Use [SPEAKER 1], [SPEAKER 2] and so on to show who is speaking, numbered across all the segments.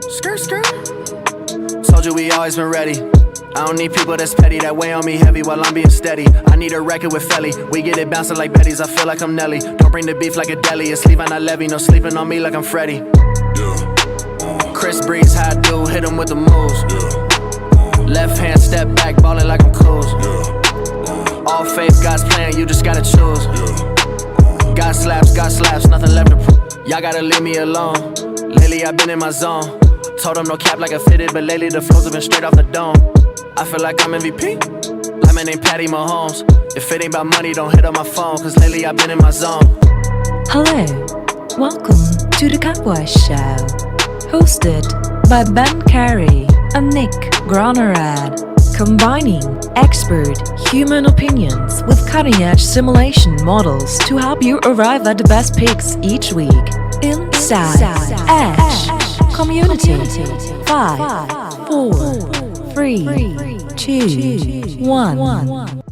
[SPEAKER 1] Skirt, skirt. Told you we always been ready. I don't need people that's petty, that weigh on me heavy while I'm being steady. I need a record with Felly. We get it bouncing like Betty's, I feel like I'm Nelly. Don't bring the beef like a deli. It's leave on a levy, no sleeping on me like I'm Freddy. Chris Breeze, how I do, hit him with the moves. Left hand step back, ballin' like I'm Coos. All faith, God's plan, you just gotta choose. God slaps, nothing left to prove. Y'all gotta leave me alone. Lately I've been in my zone. Told them no cap like I fitted, but lately the flows have been straight off the dome. I feel like I'm MVP, like my name Patty Mahomes. If it ain't about money, don't hit up my phone, cause lately I've been in my zone.
[SPEAKER 2] Hello, welcome to the Cowboy Show, hosted by Ben Carey and Nick Gronerad, combining expert human opinions with cutting-edge simulation models to help you arrive at the best picks each week. Inside Edge Community. 5, 4, 3, 2, 1.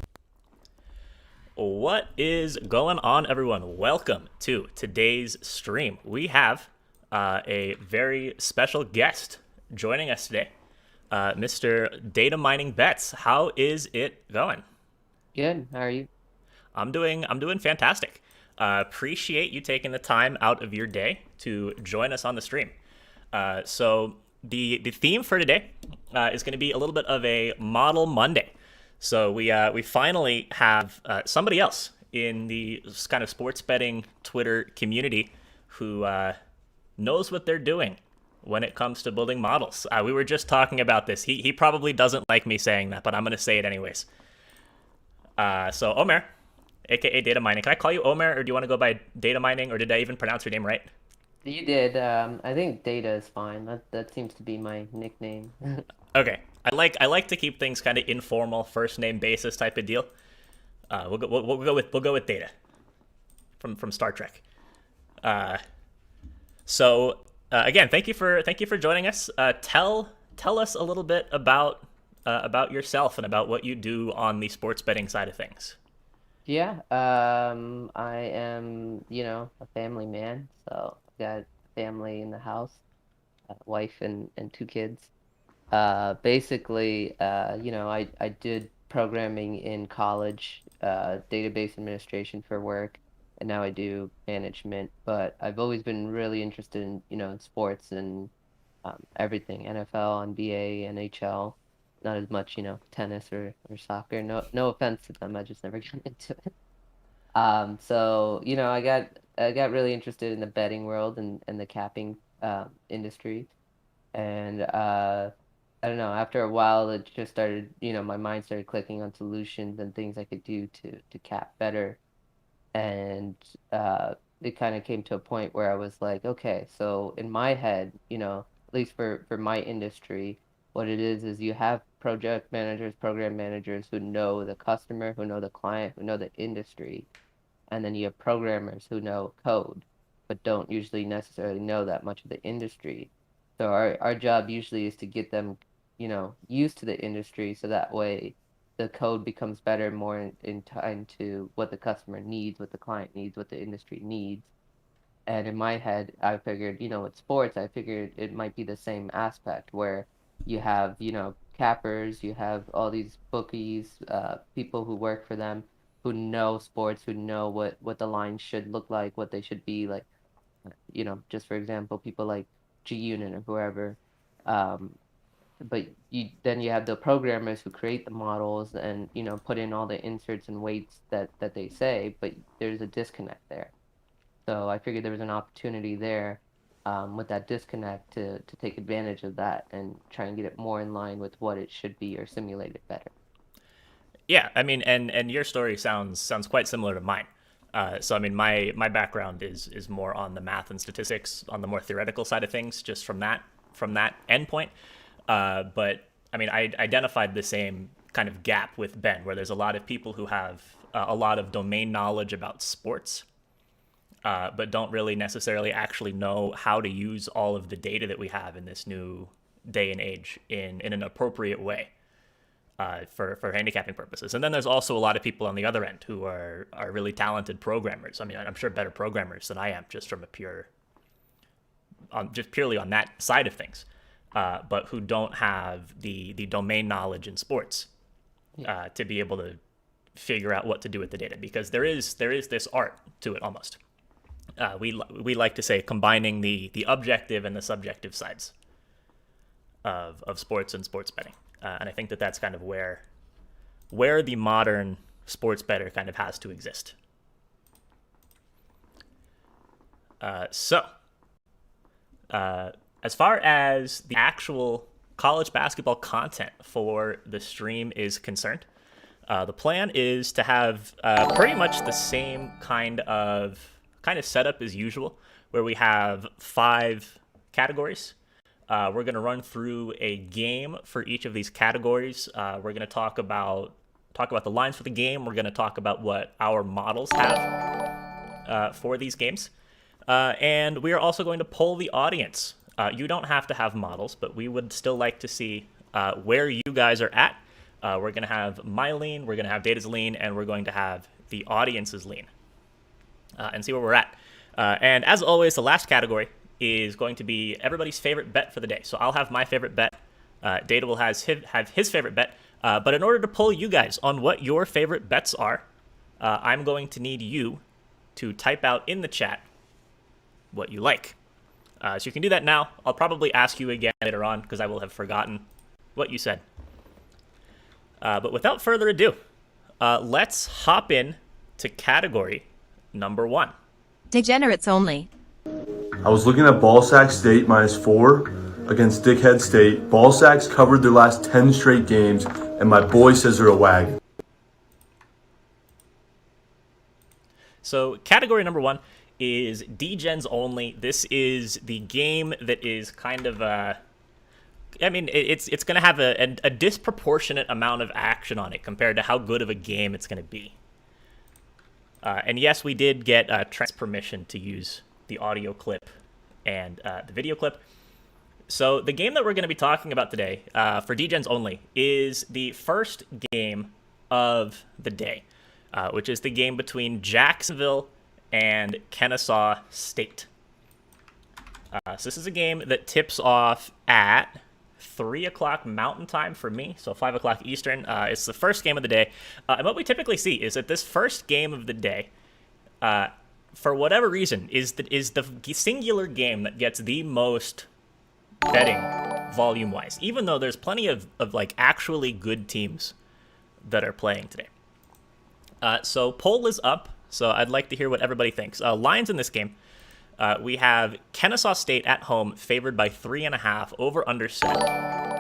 [SPEAKER 3] What is going on, everyone? Welcome to today's stream. We have a very special guest joining us today, Mr. DataMiningBets. How is it going?
[SPEAKER 4] Good. How are you?
[SPEAKER 3] I'm doing fantastic. Appreciate you taking the time out of your day to join us on the stream. So the theme for today is going to be a little bit of a Model Monday. So we finally have somebody else in the kind of sports betting Twitter community who knows what they're doing when it comes to building models. We were just talking about this. He probably doesn't like me saying that, but I'm going to say it anyways. So Omer, aka Data Mining. Can I call you Omer, or do you want to go by Data Mining, or did I even pronounce your name right?
[SPEAKER 4] You did. I think Data is fine. That seems to be my nickname.
[SPEAKER 3] Okay. I like to keep things kind of informal, first name basis type of deal. We'll go with Data from Star Trek. So again, thank you for joining us. Tell us a little bit about yourself and about what you do on the sports betting side of things.
[SPEAKER 4] Yeah. I am, a family man. So I've got family in the house, a wife and 2 kids. Basically, I did programming in college, database administration for work, and now I do management. But I've always been really interested in sports and everything, NFL, NBA, NHL. Not as much, tennis or soccer. No offense to them, I just never got into it. So I got really interested in the betting world and the capping industry, and I don't know, after a while it just started, my mind started clicking on solutions and things I could do to cap better. And it kind of came to a point where I was like, okay, so in my head, at least for my industry, what it is you have project managers, program managers who know the customer, who know the client, who know the industry. And then you have programmers who know code, but don't usually necessarily know that much of the industry. So our job usually is to get them, used to the industry, so that way the code becomes better, more in time to what the customer needs, what the client needs, what the industry needs. And in my head, I figured, with sports, I figured it might be the same aspect where you have, cappers, you have all these bookies, people who work for them, who know sports, who know what the lines should look like, what they should be like, just for example, people like G-Unit or whoever. But then you have the programmers who create the models and, put in all the inserts and weights that they say, but there's a disconnect there. So I figured there was an opportunity there with that disconnect to take advantage of that and try and get it more in line with what it should be or simulate it better.
[SPEAKER 3] Yeah, I mean, and your story sounds quite similar to mine. So I mean, my background is more on the math and statistics, on the more theoretical side of things, just from that endpoint. But I mean, I identified the same kind of gap with Ben, where there's a lot of people who have a lot of domain knowledge about sports, but don't really necessarily actually know how to use all of the data that we have in this new day and age in an appropriate way. For handicapping purposes. And then there's also a lot of people on the other end who are really talented programmers. I mean, I'm sure better programmers than I am, just from just purely on that side of things. but who don't have the domain knowledge in sports to be able to figure out what to do with the data, because there is this art to it almost. We like to say combining the objective and the subjective sides of sports and sports betting, and I think that's kind of where the modern sports bettor kind of has to exist. So as far as the actual college basketball content for the stream is concerned, the plan is to have pretty much the same kind of setup as usual, where we have 5 categories. We're going to run through a game for each of these categories. We're going to talk about the lines for the game. We're going to talk about what our models have for these games. And we are also going to poll the audience. You don't have to have models, but we would still like to see where you guys are at. We're going to have my lean, we're going to have Data's lean, and we're going to have the audience's lean, and see where we're at. And as always, the last category is going to be everybody's favorite bet for the day. So I'll have my favorite bet. Data will have his favorite bet. But in order to poll you guys on what your favorite bets are, I'm going to need you to type out in the chat what you like. So you can do that now. I'll probably ask you again later on because I will have forgotten what you said. But without further ado, let's hop in to category number 1.
[SPEAKER 5] Degenerates only.
[SPEAKER 6] I was looking at Ballsack State -4 against Dickhead State. Ballsacks covered their last 10 straight games, and my boy says they're a wagon.
[SPEAKER 3] So category number 1 is Degens only. This is the game that is kind of it's going to have a disproportionate amount of action on it compared to how good of a game it's going to be. And yes, we did get Trent's permission to use the audio clip and the video clip. So the game that we're going to be talking about today for Degens only is the first game of the day, which is the game between Jacksonville and Kennesaw State. So this is a game that tips off at 3 o'clock Mountain Time for me, so 5 o'clock Eastern. It's the first game of the day. And what we typically see is that this first game of the day, for whatever reason, is the singular game that gets the most betting volume-wise, even though there's plenty of like actually good teams that are playing today. So poll is up, so I'd like to hear what everybody thinks. Lines in this game. We have Kennesaw State at home favored by 3.5, over under set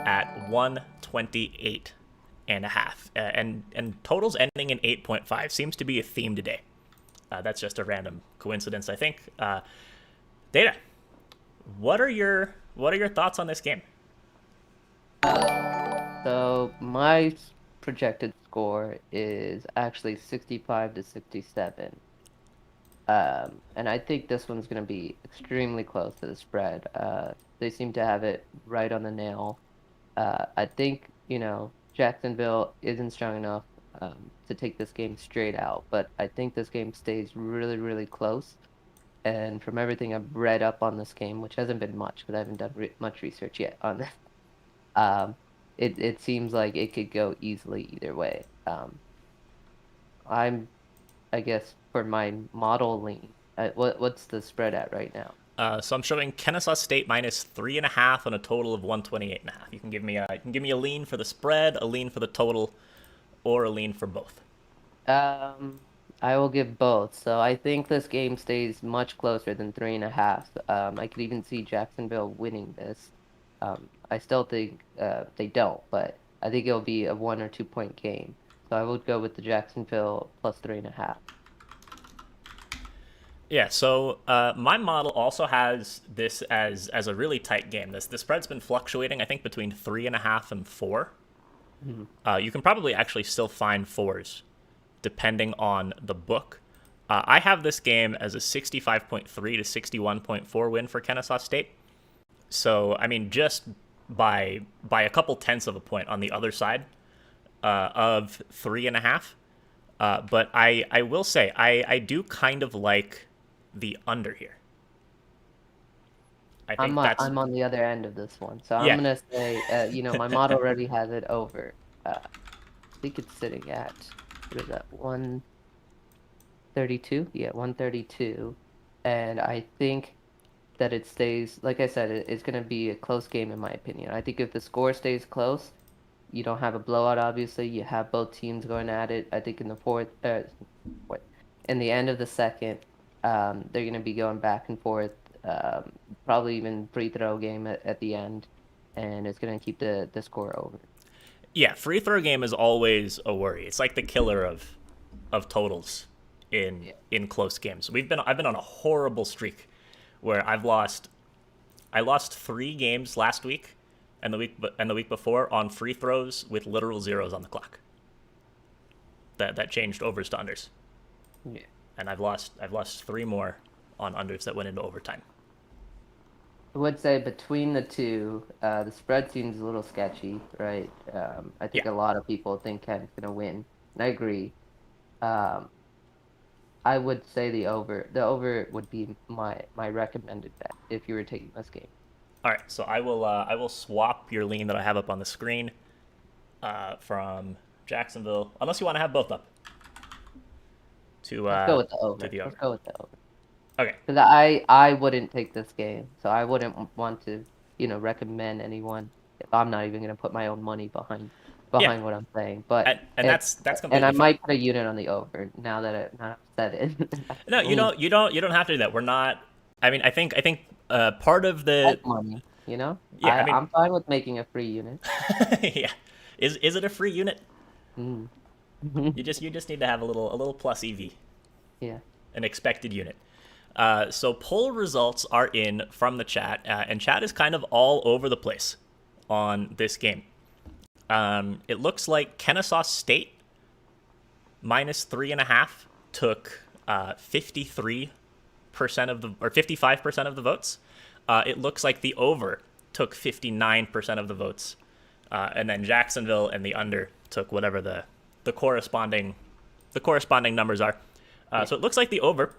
[SPEAKER 3] at 128.5, and totals ending in 8.5 seems to be a theme today. That's just a random coincidence, I think. Data, what are your thoughts on this game?
[SPEAKER 4] So my projected score is actually 65-67. And I think this one's going to be extremely close to the spread. They seem to have it right on the nail. I think, Jacksonville isn't strong enough to take this game straight out, but I think this game stays really, really close. And from everything I've read up on this game, which hasn't been much because I haven't done much research yet on this, it seems like it could go easily either way. I guess for my model lean, what's the spread at right now?
[SPEAKER 3] So I'm showing Kennesaw State -3.5 on a total of 128.5. You can give me a a lean for the spread, a lean for the total, or a lean for both.
[SPEAKER 4] I will give both. So I think this game stays much closer than 3.5. I could even see Jacksonville winning this. I still think they don't, but I think it'll be a 1 or 2 point game. So I would go with the Jacksonville plus 3.5.
[SPEAKER 3] Yeah, so my model also has this as a really tight game. The spread's been fluctuating, I think, between 3.5 and 4. Mm-hmm. You can probably actually still find 4s, depending on the book. I have this game as a 65.3 to 61.4 win for Kennesaw State. So, I mean, just by a couple tenths of a point on the other side of 3.5. But I will say, I do kind of like the under here. I think that's
[SPEAKER 4] I'm on the other end of this one, so I'm
[SPEAKER 3] yeah.
[SPEAKER 4] gonna say, my model already has it over. I think it's sitting at, what is that, 132? Yeah, 132. And I think that it stays, like I said, it's gonna be a close game in my opinion. I think if the score stays close, you don't have a blowout, obviously. You have both teams going at it. I think in the in the end of the second, they're going to be going back and forth, probably even free throw game at the end, and it's going to keep the score over.
[SPEAKER 3] Yeah, free throw game is always a worry. It's like the killer of totals in close games. I've been on a horrible streak where I lost 3 games last week and the week before on free throws with literal zeros on the clock. That changed overs to unders.
[SPEAKER 4] Yeah.
[SPEAKER 3] And I've lost 3 more on unders that went into overtime.
[SPEAKER 4] I would say between the two, the spread seems a little sketchy, right? I think a lot of people think Kent's going to win, and I agree. I would say the over. The over would be my recommended bet if you were taking this game.
[SPEAKER 3] All right, so I will swap your lean that I have up on the screen from Jacksonville, unless you want to have both up.
[SPEAKER 4] Let's go with the over.
[SPEAKER 3] To the over.
[SPEAKER 4] Let's go with the over.
[SPEAKER 3] Okay.
[SPEAKER 4] Because I wouldn't take this game, so I wouldn't want to, recommend anyone if I'm not even going to put my own money behind what I'm saying. But
[SPEAKER 3] that's completely
[SPEAKER 4] and I
[SPEAKER 3] fine.
[SPEAKER 4] might put a unit on the over now that I've said it.
[SPEAKER 3] No, you don't have to do that. We're not. I mean, I think part of the
[SPEAKER 4] money,
[SPEAKER 3] Yeah,
[SPEAKER 4] I'm fine with making a free unit.
[SPEAKER 3] yeah. Is it a free unit?
[SPEAKER 4] Mm.
[SPEAKER 3] You just need to have a little plus EV.
[SPEAKER 4] Yeah.
[SPEAKER 3] An expected unit. So poll results are in from the chat, and chat is kind of all over the place on this game. It looks like Kennesaw State minus 3.5 took 53% of the or 55% of the votes. It looks like the over took 59% of the votes, and then Jacksonville and the under took whatever the corresponding numbers are. So it looks like the over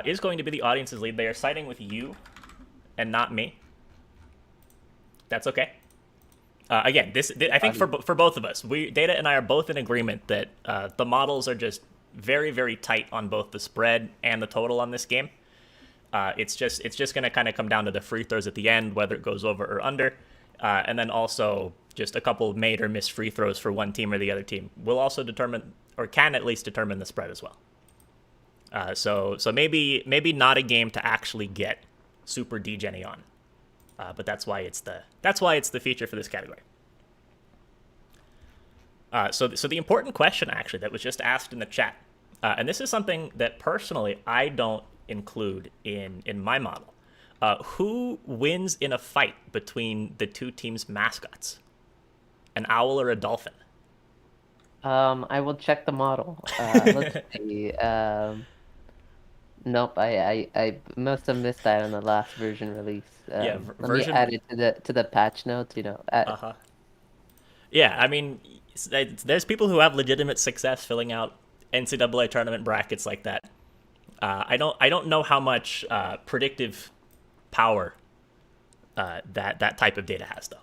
[SPEAKER 3] is going to be the audience's lead. They are siding with you and not me. That's okay. Again, I think for both of us, Data and I are both in agreement that the models are just very, very tight on both the spread and the total on this game. It's just going to kind of come down to the free throws at the end, whether it goes over or under, and then also just a couple of made or missed free throws for one team or the other team will also determine, or can at least determine, the spread as well. So maybe not a game to actually get super degen-y on, but that's why it's the feature for this category. So the important question actually that was just asked in the chat, and this is something that personally I don't include in my model. Who wins in a fight between the two teams' mascots? An owl or a dolphin?
[SPEAKER 4] I will check the model. Let's see. Nope, I must have missed that in the last version release. Let me add it to the patch notes.
[SPEAKER 3] Yeah, I mean, there's people who have legitimate success filling out NCAA tournament brackets like that. I don't know how much predictive power that type of data has, though.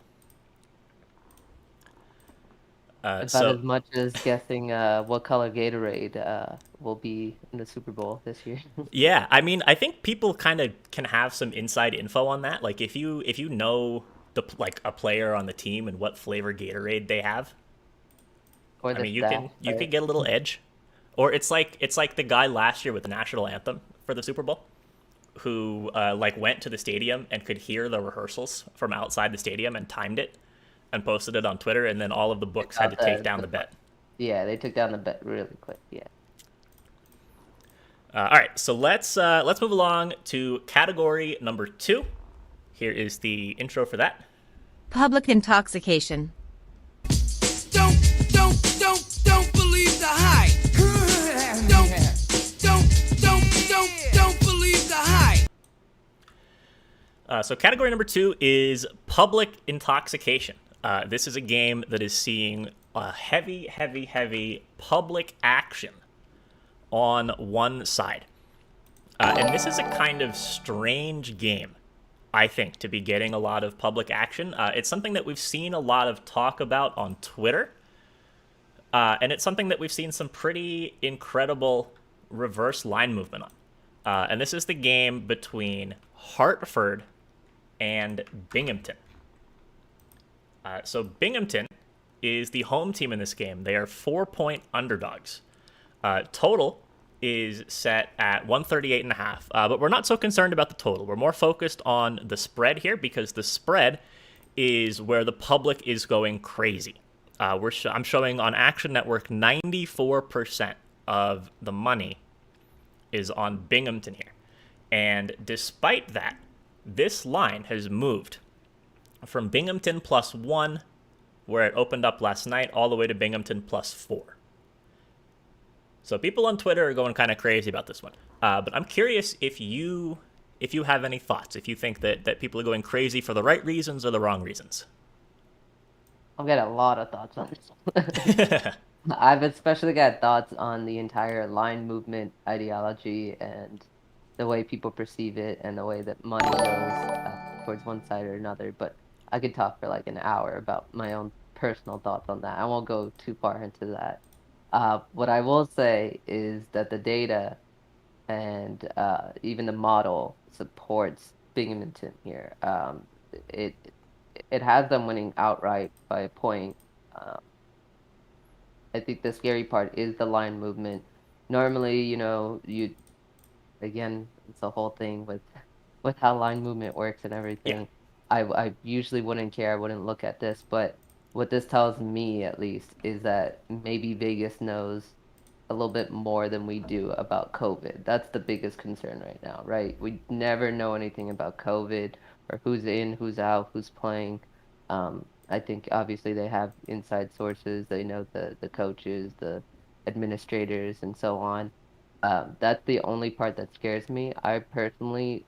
[SPEAKER 4] About as much as guessing what color Gatorade will be in the Super Bowl this year.
[SPEAKER 3] Yeah, I mean, I think people kind of can have some inside info on that. Like if you know a player on the team and what flavor Gatorade they have,
[SPEAKER 4] Or
[SPEAKER 3] I mean, you can get a little edge. Or it's like the guy last year with the national anthem for the Super Bowl, who went to the stadium and could hear the rehearsals from outside the stadium and timed it and posted it on Twitter, and then all of the books had to take down the bet.
[SPEAKER 4] Yeah, they took down the bet really quick. Yeah.
[SPEAKER 3] All right, so let's move along to category number 2. Here is the intro for that.
[SPEAKER 5] Public intoxication.
[SPEAKER 7] Don't believe the hype. Don't believe the hype.
[SPEAKER 3] So category number 2 is public intoxication. This is a game that is seeing a heavy public action on one side. And this is a kind of strange game. I think, to be getting a lot of public action. It's something that we've seen a lot of talk about on Twitter, and it's something that we've seen some pretty incredible reverse line movement on. And this is the game between Hartford and Binghamton. So Binghamton is the home team in this game. They are 4-point underdogs. Total is set at 138.5, but we're not so concerned about the total. We're more focused on the spread here because the spread is where the public is going crazy. I'm showing on Action Network 94% of the money is on Binghamton here. And despite that, this line has moved from Binghamton +1, where it opened up last night, all the way to Binghamton +4. So people on Twitter are going kind of crazy about this one. But I'm curious if you have any thoughts, if you think that people are going crazy for the right reasons or the wrong reasons.
[SPEAKER 4] I've got a lot of thoughts on this. I've especially got thoughts on the entire line movement ideology and the way people perceive it and the way that money goes towards one side or another. But I could talk for like an hour about my own personal thoughts on that. I won't go too far into that. What I will say is that the data and even the model supports Binghamton here. It has them winning outright by a point. I think the scary part is the line movement. Normally, again, it's a whole thing with how line movement works and everything. Yeah. I usually wouldn't care. I wouldn't look at this, but what this tells me, at least, is that maybe Vegas knows a little bit more than we do about COVID. That's the biggest concern right now, right? We never know anything about COVID or who's in, who's out, who's playing. I think obviously they have inside sources. They know the coaches, the administrators, and so on. That's the only part that scares me. I personally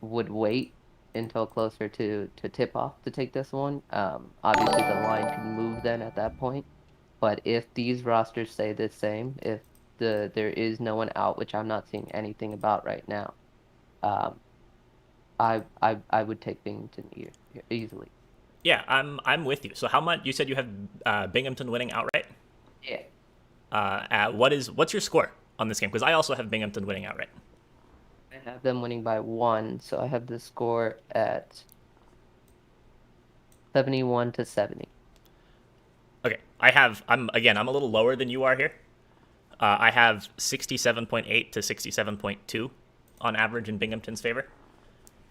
[SPEAKER 4] would wait until closer to tip off to take this one. Obviously the line can move then at that point. But if these rosters stay the same, if there is no one out, which I'm not seeing anything about right now, I would take Binghamton here easily.
[SPEAKER 3] Yeah, I'm with you. So how much? You said you have Binghamton winning outright?
[SPEAKER 4] Yeah.
[SPEAKER 3] What's your score on this game? Because I also have Binghamton winning outright.
[SPEAKER 4] I have them winning by 1, so I have the score at 71-70.
[SPEAKER 3] Okay, I'm a little lower than you are here. I have 67.8 to 67.2 on average in Binghamton's favor.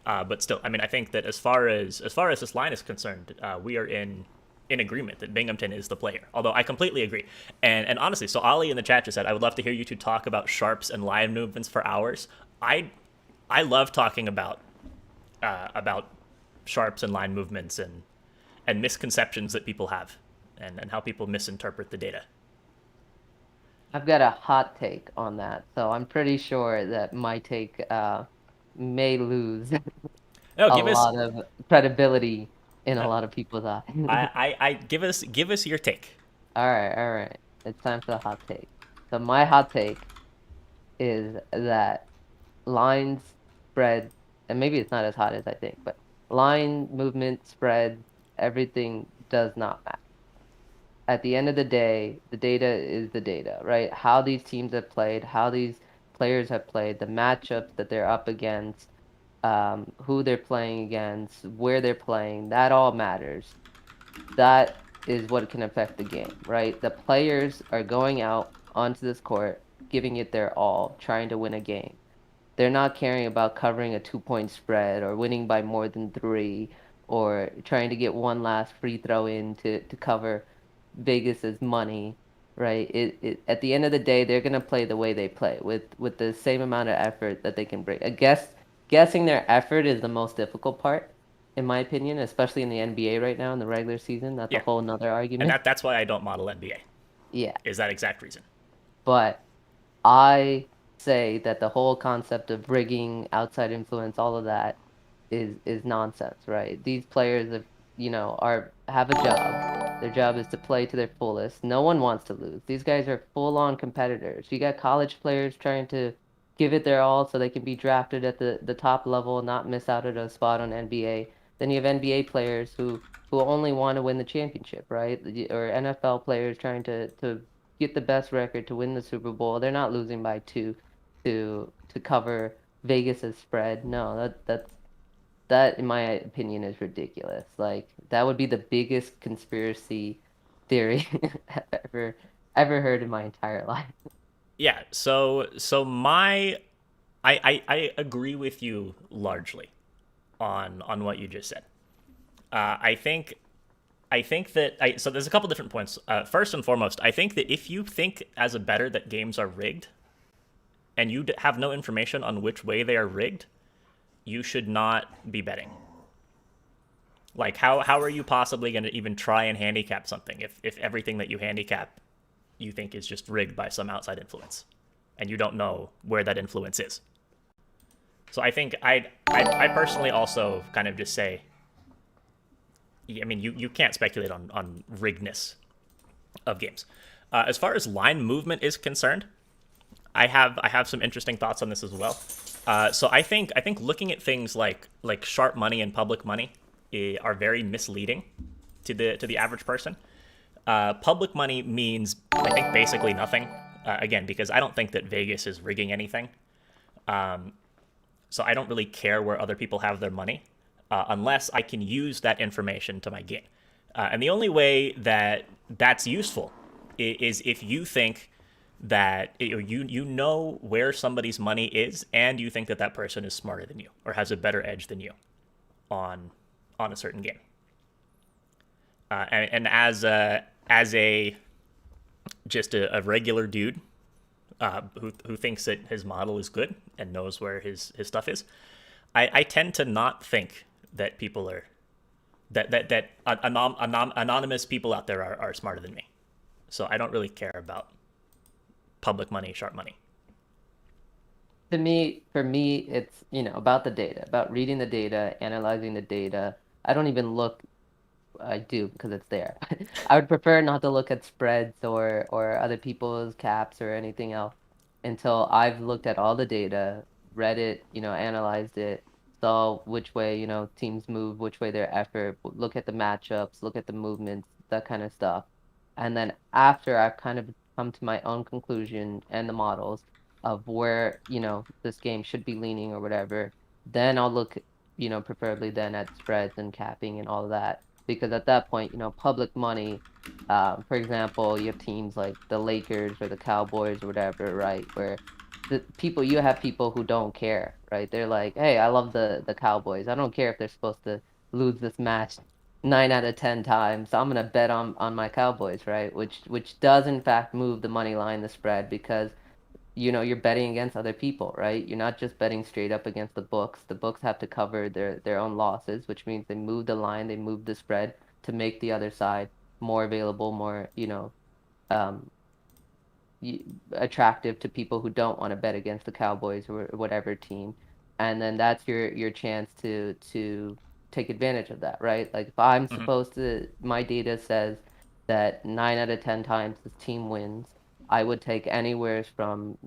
[SPEAKER 3] But still, I mean, I think that as far as this line is concerned, we are in agreement that Binghamton is the player. Although I completely agree. And honestly, so Ali in the chat just said, I would love to hear you two talk about sharps and line movements for hours. I love talking about sharps and line movements and misconceptions that people have and how people misinterpret the data.
[SPEAKER 4] I've got a hot take on that, so I'm pretty sure that my take may lose a lot of credibility in a lot of people's eyes.
[SPEAKER 3] Give us your take.
[SPEAKER 4] All right. It's time for the hot take. So my hot take is that lines, spread, and maybe it's not as hot as I think, but line, movement, spread, everything does not matter. At the end of the day, the data is the data, right? How these teams have played, how these players have played, the matchups that they're up against, who they're playing against, where they're playing, that all matters. That is what can affect the game, right? The players are going out onto this court, giving it their all, trying to win a game. They're not caring about covering a 2-point spread or winning by more than 3 or trying to get one last free throw in to cover Vegas's money, right? At the end of the day, they're gonna play the way they play with the same amount of effort that they can bring. Guessing their effort is the most difficult part, in my opinion, especially in the NBA right now in the regular season. That's a whole nother argument.
[SPEAKER 3] And that's why I don't model NBA.
[SPEAKER 4] Yeah.
[SPEAKER 3] Is that exact reason?
[SPEAKER 4] But I say that the whole concept of rigging, outside influence, all of that is nonsense, right? These players have a job. Their job is to play to their fullest. No one wants to lose. These guys are full-on competitors. You got college players trying to give it their all so they can be drafted at the top level, not miss out at a spot on NBA. Then you have NBA players who only want to win the championship, right? Or NFL players trying to get the best record to win the Super Bowl. They're not losing by two to cover Vegas's spread. No, that in my opinion is ridiculous. Like that would be the biggest conspiracy theory I've ever heard in my entire life.
[SPEAKER 3] Yeah. So I agree with you largely on what you just said. I think so. There's a couple different points. First and foremost, I think that if you think as a bettor that games are rigged, and you have no information on which way they are rigged, you should not be betting. Like, how are you possibly going to even try and handicap something if everything that you handicap you think is just rigged by some outside influence, and you don't know where that influence is? So I think I personally also kind of just say, I mean, you can't speculate on riggedness of games. As far as line movement is concerned, I have some interesting thoughts on this as well. So I think looking at things like sharp money and public money are very misleading to the average person. Public money means, I think, basically nothing. Again, because I don't think that Vegas is rigging anything. So I don't really care where other people have their money, unless I can use that information to my gain. And the only way that that's useful is if you think that you know where somebody's money is, and you think that that person is smarter than you or has a better edge than you on a certain game. And as a just a regular dude who thinks that his model is good and knows where his stuff is, I tend to not think that people are that anonymous people out there are smarter than me. So I don't really care about public money, sharp money.
[SPEAKER 4] For me, it's, about the data, about reading the data, analyzing the data. I don't even look. I do because it's there. I would prefer not to look at spreads or other people's caps or anything else until I've looked at all the data, read it, analyzed it, saw which way, teams move, which way their effort, look at the matchups, look at the movements, that kind of stuff. And then after I've kind of come to my own conclusion and the models of where, this game should be leaning or whatever, then I'll look, preferably then at spreads and capping and all of that. Because at that point, public money, for example, you have teams like the Lakers or the Cowboys or whatever, right? Where you have people who don't care, right? They're like, hey, I love the Cowboys. I don't care if they're supposed to lose this match 9 out of 10 times. So I'm gonna bet on my Cowboys, right? Which does in fact move the money line, the spread, because you're betting against other people, right? You're not just betting straight up against the books. The books have to cover their own losses, which means they move the line, they move the spread to make the other side more available, more, um, attractive to people who don't want to bet against the Cowboys or whatever team. And then that's your chance to take advantage of that, right? Like if I'm supposed to, my data says that 9 out of 10 times this team wins, I would take anywhere from,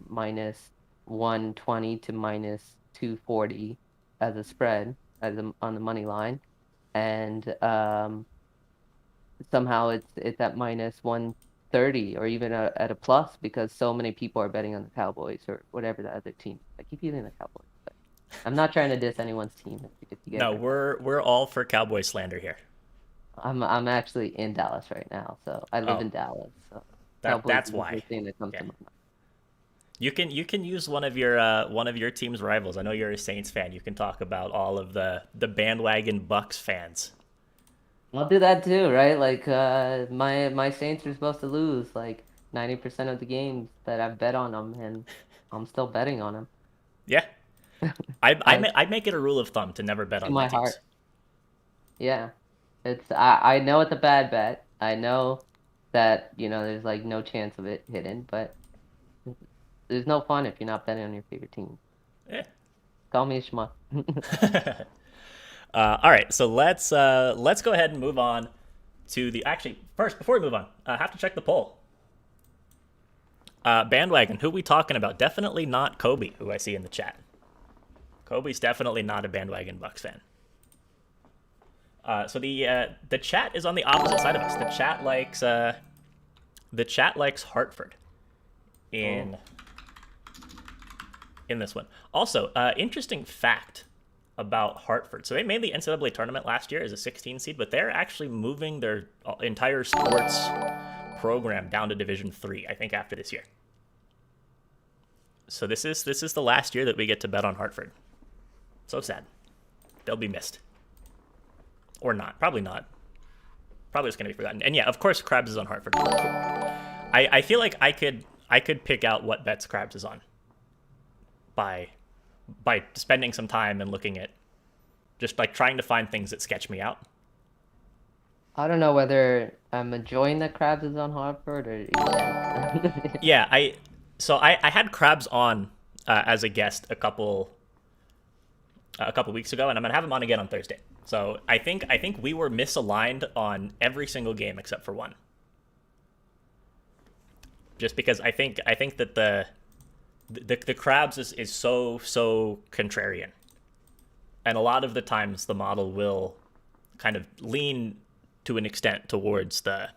[SPEAKER 4] minus 120 to minus 240 as a spread on the money line. And somehow it's at minus 130 or even at a plus because so many people are betting on the Cowboys or whatever the other team. I keep using the Cowboys, but I'm not trying to diss anyone's team. If you get
[SPEAKER 3] No,
[SPEAKER 4] it.
[SPEAKER 3] we're all for Cowboy slander here.
[SPEAKER 4] I'm actually in Dallas right now, so I live in Dallas. So Cowboys
[SPEAKER 3] That's
[SPEAKER 4] is the
[SPEAKER 3] why.
[SPEAKER 4] first thing that comes to my mind.
[SPEAKER 3] You can use one of your team's rivals. I know you're a Saints fan. You can talk about all of the bandwagon Bucks fans.
[SPEAKER 4] I'll do that too, right? Like my Saints are supposed to lose like 90% of the games that I've bet on them, and I'm still betting on them.
[SPEAKER 3] Yeah,
[SPEAKER 4] I
[SPEAKER 3] I make it a rule of thumb to never bet
[SPEAKER 4] to
[SPEAKER 3] on my
[SPEAKER 4] my
[SPEAKER 3] teams.
[SPEAKER 4] heart. Yeah, I know it's a bad bet. I know that there's like no chance of it hitting, but there's no fun if you're not betting on your favorite team.
[SPEAKER 3] Yeah.
[SPEAKER 4] Call me a schmuck.
[SPEAKER 3] All right, so let's go ahead and move on to the. Actually, first before we move on, I have to check the poll. Bandwagon, who we talking about? Definitely not Kobe, who I see in the chat. Kobe's definitely not a bandwagon Bucks fan. So the chat is on the opposite side of us. The chat likes Hartford in this one. Also, interesting fact about Hartford. So they made the NCAA tournament last year as a 16 seed, but they're actually moving their entire sports program down to Division 3, I think, after this year. So this is the last year that we get to bet on Hartford. So sad. They'll be missed. Or not. Probably not. Probably just going to be forgotten. And yeah, of course, Krabs is on Hartford. I feel like I could pick out what bets Krabs is on by spending some time and looking at just like trying to find things that sketch me out.
[SPEAKER 4] I don't know whether I'm enjoying that Krabs is on Hartford or
[SPEAKER 3] Yeah, I had Krabs on as a guest a couple weeks ago, and I'm gonna have him on again on Thursday. So I think we were misaligned on every single game except for one. Just because I think that the Krabs is so contrarian, and a lot of the times the model will kind of lean to an extent towards the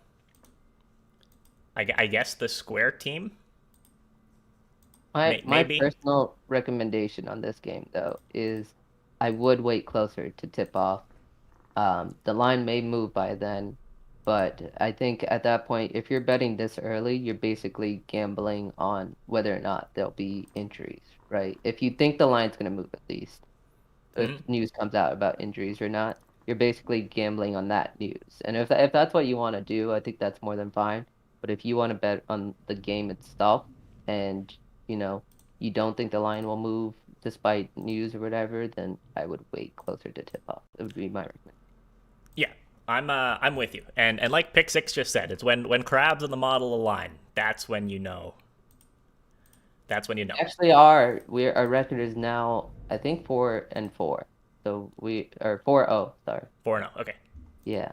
[SPEAKER 3] I guess the square team.
[SPEAKER 4] My personal recommendation on this game though is I would wait closer to tip off. The line may move by then, but I think at that point, if you're betting this early, you're basically gambling on whether or not there'll be injuries, right? If you think the line's going to move at least, if news comes out about injuries or not, you're basically gambling on that news. And if that's what you want to do, I think that's more than fine. But if you want to bet on the game itself and, you don't think the line will move despite news or whatever, then I would wait closer to tip off. It would be my recommendation.
[SPEAKER 3] Yeah, I'm with you. And like Pick Six just said, it's when Krabs and the model align, that's when you know.
[SPEAKER 4] Actually, our record is now I think 4-4. So we are 4-0. Sorry.
[SPEAKER 3] 4-0. Okay.
[SPEAKER 4] Yeah,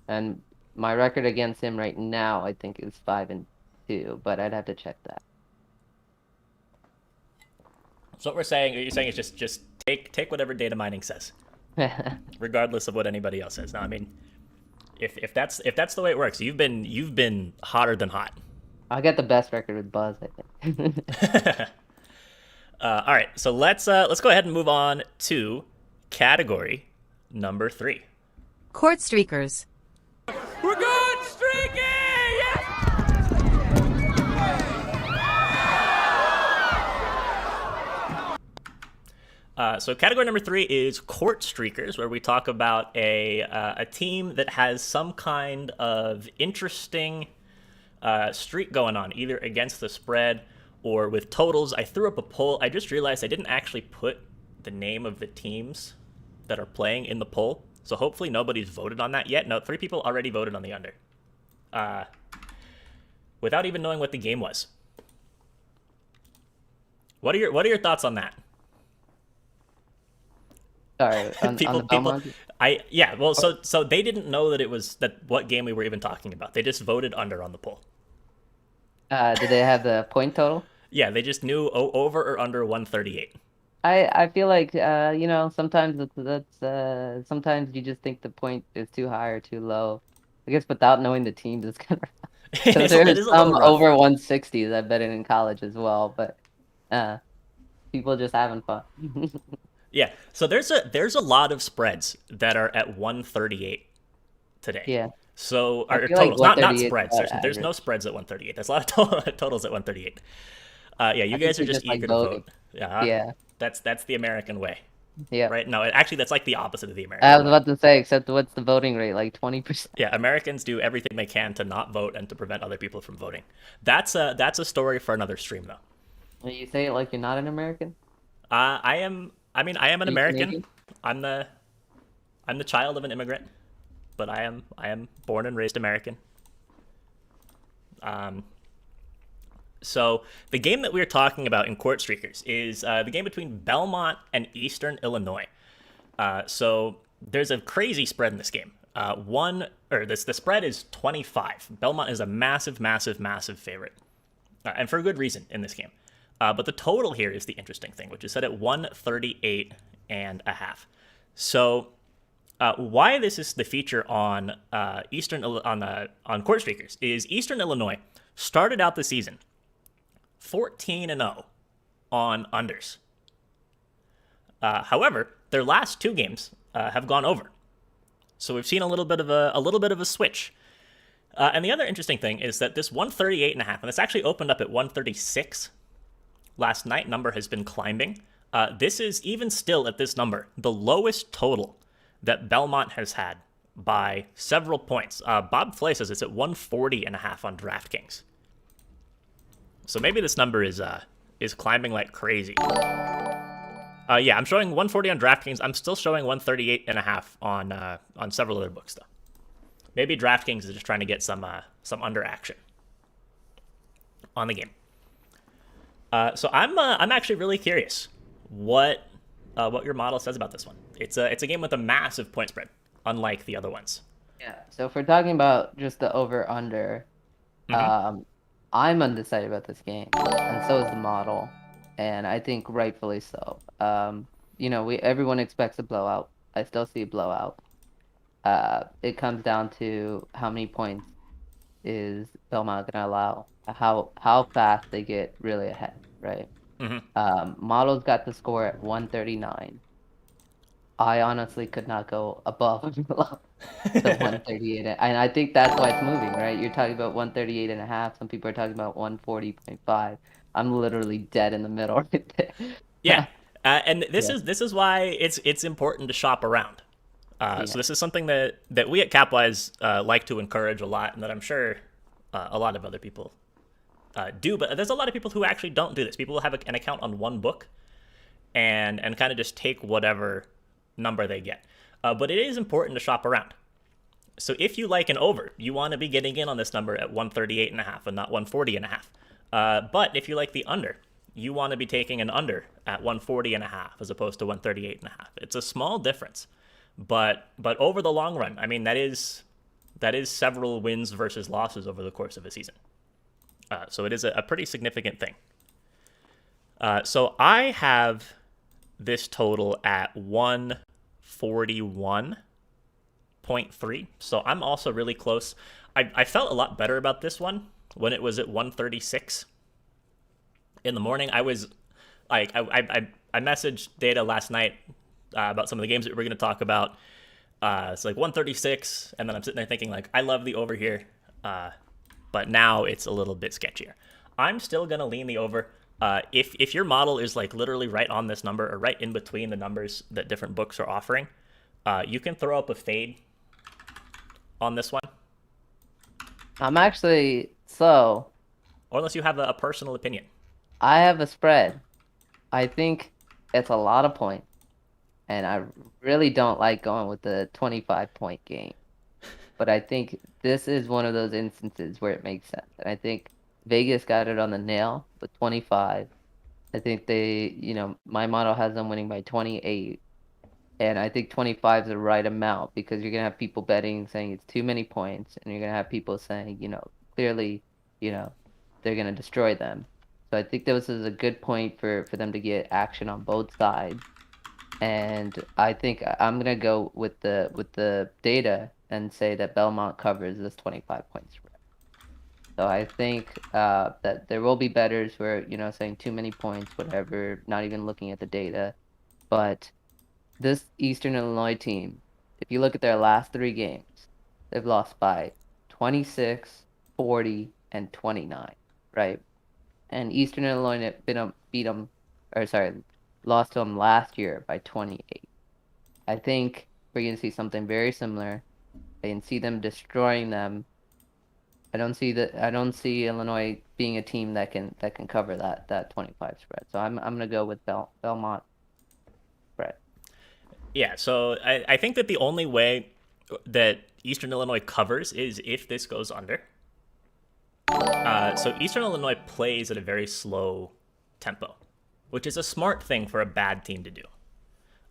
[SPEAKER 4] and my record against him right now I think is 5-2, but I'd have to check that.
[SPEAKER 3] So what you're saying is just take whatever data mining says, regardless of what anybody else says. Now, I mean, if that's the way it works, you've been hotter than hot.
[SPEAKER 4] I got the best record with Buzz, I think.
[SPEAKER 3] All right, so let's go ahead and move on to category number 3.
[SPEAKER 5] Court streakers.
[SPEAKER 7] We're good streaking! Yes!
[SPEAKER 3] So category number 3 is court streakers, where we talk about a team that has some kind of interesting streak going on, either against the spread or with totals. I threw up a poll. I just realized I didn't actually put the name of the teams that are playing in the poll, so hopefully nobody's voted on that yet. No, 3 people already voted on the under, without even knowing what the game was. What are your thoughts on that?
[SPEAKER 4] Sorry, on the Belmont?
[SPEAKER 3] So they didn't know that it was what game we were even talking about. They just voted under on the poll.
[SPEAKER 4] Did they have the point total?
[SPEAKER 3] Yeah, they just knew over or under 138.
[SPEAKER 4] I feel like sometimes that's sometimes you just think the point is too high or too low. I guess without knowing the teams, it's kind of rough. So there's some over 160s I bet in college as well, but people just having fun.
[SPEAKER 3] Yeah, so there's a lot of spreads that are at 138 today.
[SPEAKER 4] Yeah.
[SPEAKER 3] So or
[SPEAKER 4] totals,
[SPEAKER 3] like not spreads. There's no spreads at 138. That's a lot of totals at 138. Yeah, you guys are just eager to vote. Yeah. That's the American way.
[SPEAKER 4] Yeah.
[SPEAKER 3] Right? No, actually that's like the opposite of the American
[SPEAKER 4] I was
[SPEAKER 3] way.
[SPEAKER 4] about to say, except what's the voting rate? Like 20%?
[SPEAKER 3] Yeah, Americans do everything they can to not vote and to prevent other people from voting. That's a story for another stream though.
[SPEAKER 4] You say it like you're not an American?
[SPEAKER 3] I am an American.
[SPEAKER 4] Canadian?
[SPEAKER 3] I'm the child of an immigrant, but I am born and raised American. So the game that we're talking about in Court Streakers is the game between Belmont and Eastern Illinois. So there's a crazy spread in this game. The spread is 25. Belmont is a massive favorite. and for a good reason in this game. But the total here is the interesting thing, which is set at 138.5. So why this is the feature on on Court Streakers is Eastern Illinois started out the season 14-0 on unders. However, their last 2 games have gone over. So we've seen a little bit of a switch. And the other interesting thing is that this 138.5, and this actually opened up at 136 last night. Number has been climbing. This is even still at this number the lowest total that Belmont has had by several points. Bob Flay says it's at 140.5 on DraftKings. So maybe this number is climbing like crazy. Yeah, I'm showing 140 on DraftKings. I'm still showing 138.5 on several other books though. Maybe DraftKings is just trying to get some under action on the game. So I'm actually really curious what your model says about this one. It's a game with a massive point spread, unlike the other ones.
[SPEAKER 4] Yeah. So if we're talking about just the over under, I'm undecided about this game, and so is the model, and I think rightfully so. Everyone expects a blowout. I still see a blowout. It comes down to how many points is Belmont going to allow, how fast they get really ahead, right? Model's got the score at 139. I honestly could not go above the 138, and I think that's why it's moving, right? You're talking about 138.5. Some people are talking about 140.5. I'm literally dead in the middle right there.
[SPEAKER 3] Yeah, and this is why it's important to shop around. So this is something that we at Capwise like to encourage a lot, and that I'm sure a lot of other people do. But there's a lot of people who actually don't do this. People have an account on one book and kind of just take whatever number they get. But it is important to shop around. So if you like an over, you want to be getting in on this number at 138.5 and not 140.5. But if you like the under, you want to be taking an under at 140.5 as opposed to 138.5. It's a small difference. But over the long run, I mean, that is several wins versus losses over the course of a season. So it is a pretty significant thing. So I have this total at 141.3. So I'm also really close. I felt a lot better about this one when it was at 136 in the morning. I was like, I messaged Data last night about some of the games that we're going to talk about. It's like 136, and then I'm sitting there thinking, like, I love the over here, but now it's a little bit sketchier. I'm still going to lean the over. If your model is like literally right on this number or right in between the numbers that different books are offering, you can throw up a fade on this one.
[SPEAKER 4] I'm actually so.
[SPEAKER 3] Or unless you have a personal opinion.
[SPEAKER 4] I have a spread. I think it's a lot of points. And I really don't like going with the 25-point game. But I think this is one of those instances where it makes sense. And I think Vegas got it on the nail with 25. I think my model has them winning by 28. And I think 25 is the right amount because you're going to have people betting saying it's too many points. And you're going to have people saying, clearly, they're going to destroy them. So I think this is a good point for them to get action on both sides. And I think I'm gonna go with the data and say that Belmont covers this 25-point spread. So I think that there will be bettors who are saying too many points, whatever, not even looking at the data. But this Eastern Illinois team, if you look at their last 3 games, they've lost by 26, 40, and 29, right? And Eastern Illinois lost to them last year by 28. I think we're going to see something very similar. I can see them destroying them. I don't see Illinois being a team that can cover that 25 spread. So I'm going to go with Belmont spread.
[SPEAKER 3] Yeah, so I think that the only way that Eastern Illinois covers is if this goes under. So Eastern Illinois plays at a very slow tempo, which is a smart thing for a bad team to do.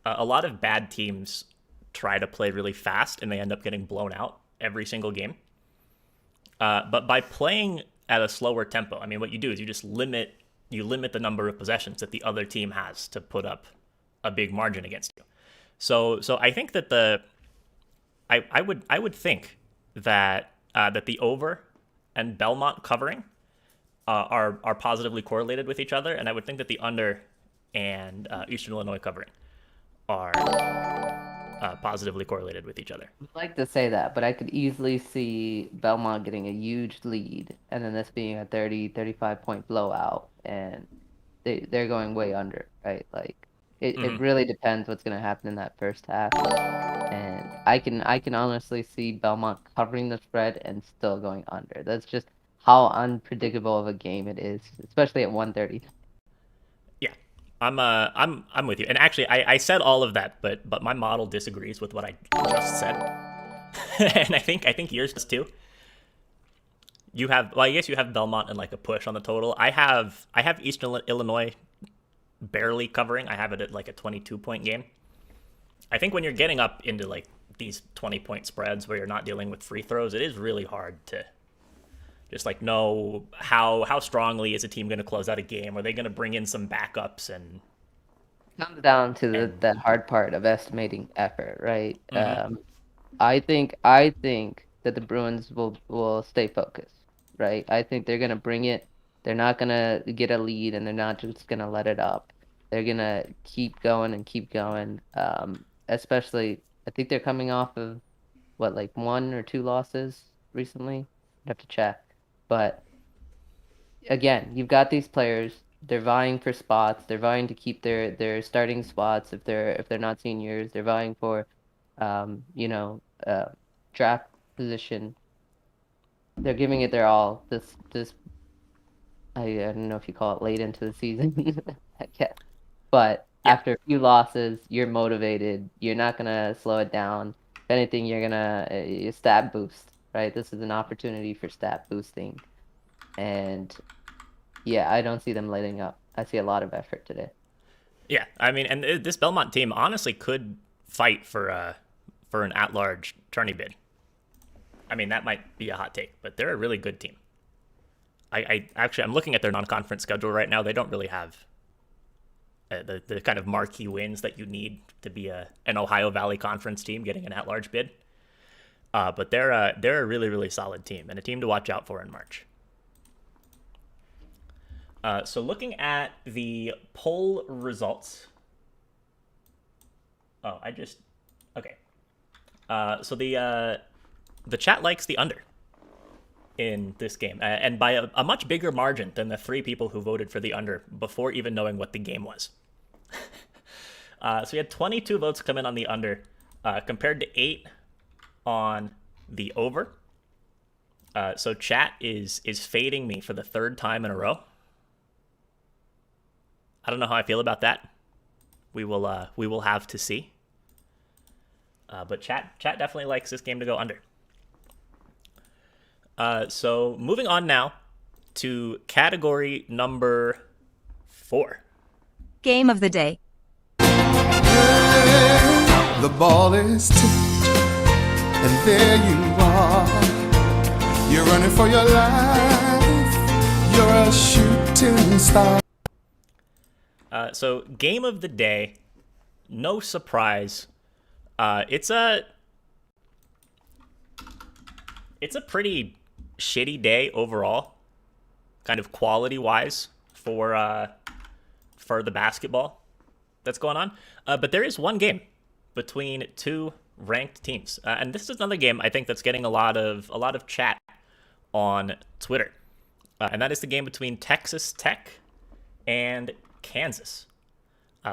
[SPEAKER 3] A lot of bad teams try to play really fast, and they end up getting blown out every single game. But by playing at a slower tempo. I mean, what you do is you just limit the number of possessions that the other team has to put up a big margin against you. So I think that I would think that that the over and Belmont covering are positively correlated with each other, and I would think that the under and Eastern Illinois covering are positively correlated with each other.
[SPEAKER 4] I'd like to say that, but I could easily see Belmont getting a huge lead and then this being a 35 point blowout, and they're going way under, right? Like it really depends what's going to happen in that first half. And I can honestly see Belmont covering the spread and still going under. That's just how unpredictable of a game it is, especially at 1:30.
[SPEAKER 3] Yeah, I'm with you. And actually, I said all of that, but my model disagrees with what I just said, and I think yours does too. You have, well, I guess you have Belmont and like a push on the total. I have Eastern Illinois barely covering. I have it at like a 22-point game. I think when you're getting up into like these 20-point spreads where you're not dealing with free throws, it is really hard to just like know how strongly is a team going to close out a game. Are they going to bring in some backups? And
[SPEAKER 4] Comes down to that hard part of estimating effort, right? I think that the Bruins will stay focused, right? I think they're gonna bring it. They're not gonna get a lead, and they're not just gonna let it up. They're gonna keep going and keep going. Especially, I think they're coming off of like 1 or 2 losses recently. I'd have to check, but again, you've got these players. They're vying for spots. They're vying to keep their starting spots if they're not seniors. They're vying for, draft position. They're giving it their all. This I don't know if you call it late into the season, I guess. But after a few losses, you're motivated. You're not gonna slow it down. If anything, you're gonna stat boost, right? This is an opportunity for stat boosting, and yeah, I don't see them letting up. I see a lot of effort today.
[SPEAKER 3] yeah, I mean, and this Belmont team honestly could fight for an at-large tourney bid. I mean, that might be a hot take, but they're a really good team. I'm looking at their non-conference schedule right now. They don't really have the kind of marquee wins that you need to be an Ohio Valley Conference team getting an at-large bid. But they're a really, really solid team and a team to watch out for in March. So looking at the poll results. Oh, okay. So the chat likes the under in this game, and by a much bigger margin than the 3 people who voted for the under before even knowing what the game was. So we had 22 votes come in on the under, compared to 8 on the over. So chat is fading me for the 3rd time in a row. I don't know how I feel about that. We will have to see. But chat definitely likes this game to go under. So moving on now to category number 4.
[SPEAKER 5] Game of the day.
[SPEAKER 8] The ball is tipped, and there you are. You're running for your life. You're a shooting star.
[SPEAKER 3] So game of the day, no surprise. It's a pretty shitty day overall, kind of quality-wise for the basketball that's going on. But there is one game between 2 ranked teams, and this is another game I think that's getting a lot of chat on Twitter, and that is the game between Texas Tech and Kansas.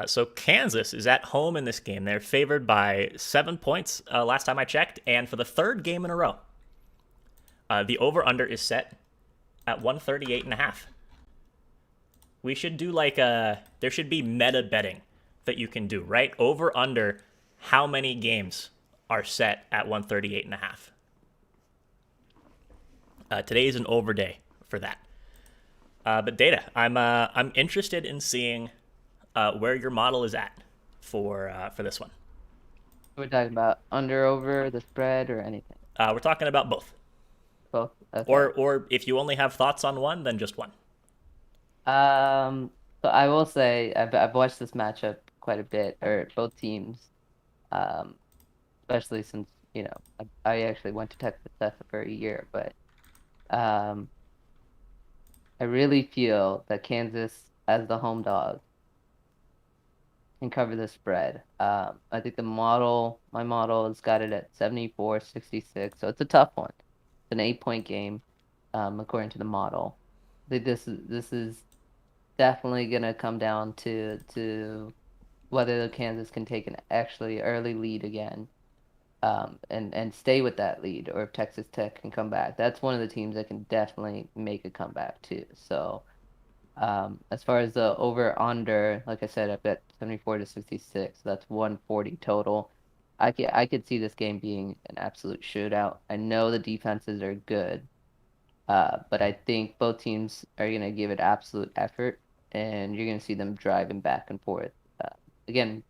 [SPEAKER 3] So Kansas is at home in this game. They're favored by 7 points last time I checked, and for the 3rd game in a row. The over-under is set at 138.5. We should do there should be meta betting that you can do, right? Over-under, how many games are set at 138.5. Today is an over day for that. But Data, I'm interested in seeing where your model is at for this one.
[SPEAKER 4] We're talking about under, over, the spread, or anything.
[SPEAKER 3] We're talking about both.
[SPEAKER 4] Both. Okay.
[SPEAKER 3] Or if you only have thoughts on one, then just one.
[SPEAKER 4] So I will say I've watched this matchup quite a bit, or both teams, um, especially since I actually went to Texas Tech for a year, but um, I really feel that Kansas, as the home dog, can cover the spread. I think my model has got it at 74-66, so it's a tough one. It's an 8-point game, according to the model. I think this is definitely gonna come down to whether the Kansas can take an actually early lead again, and stay with that lead, or if Texas Tech can come back. That's one of the teams that can definitely make a comeback too. So, as far as the over under, like I said, I've got 74-66. That's 140 total. I could see this game being an absolute shootout. I know the defenses are good, but I think both teams are gonna give it absolute effort, and you're gonna see them driving back and forth. Again,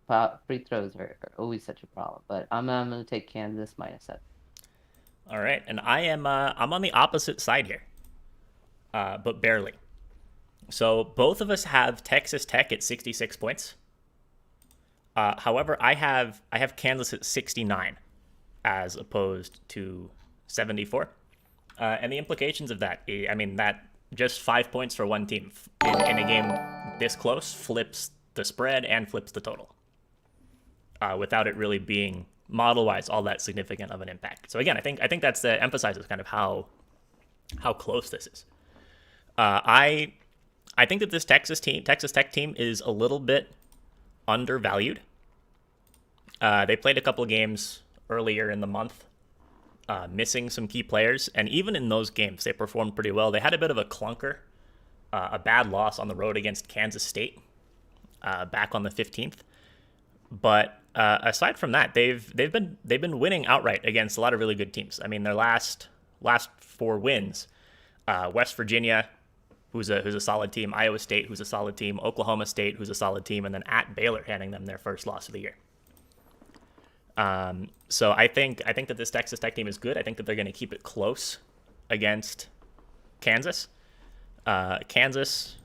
[SPEAKER 4] free throws are always such a problem, but I'm gonna take Kansas -7.
[SPEAKER 3] All right, and I'm on the opposite side here, but barely. So both of us have Texas Tech at 66 points. However, I have Kansas at 69 as opposed to 74. And the implications of that, I mean, that just 5 points for one team in a game this close flips the spread and flips the total, without it really being model-wise all that significant of an impact. So again, I think that's emphasizes kind of how close this is. I think that this Texas Tech team is a little bit undervalued. They played a couple of games earlier in the month, missing some key players, and even in those games, they performed pretty well. They had a bit of a clunker, a bad loss on the road against Kansas State back on the 15th. But aside from that, they've been winning outright against a lot of really good teams. I mean, their last 4 wins, West Virginia, who's a solid team, Iowa State, who's a solid team, Oklahoma State, who's a solid team, and then at Baylor, handing them their first loss of the year. So I think that this Texas Tech team is good. I think that they're going to keep it close against Kansas. Kansas,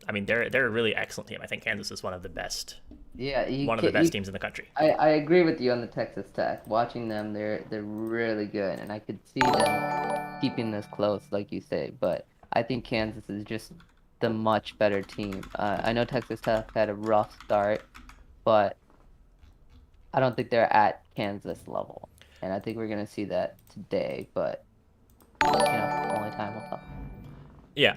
[SPEAKER 3] I mean, they're a really excellent team. I think Kansas is one of the best.
[SPEAKER 4] Yeah,
[SPEAKER 3] one of the best teams in the country.
[SPEAKER 4] I agree with you on the Texas Tech. Watching them, they're really good, and I could see them keeping this close, like you say. But I think Kansas is just the much better team. I know Texas Tech had a rough start, but I don't think they're at Kansas level, and I think we're gonna see that today. But only time will tell.
[SPEAKER 3] Yeah,